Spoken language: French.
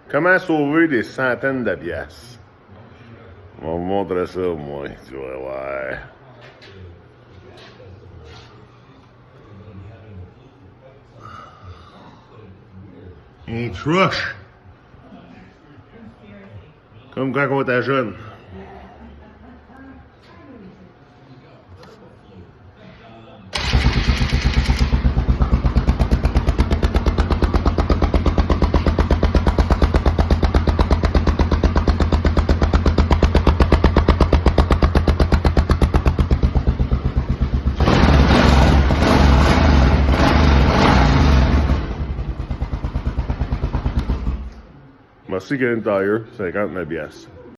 Comment sauver des centaines de piastres? On va vous montrer ça, moi. Tu vas voir. Un trush. Comme quand on était jeune. Merci Canadian Tire, 50 piastres.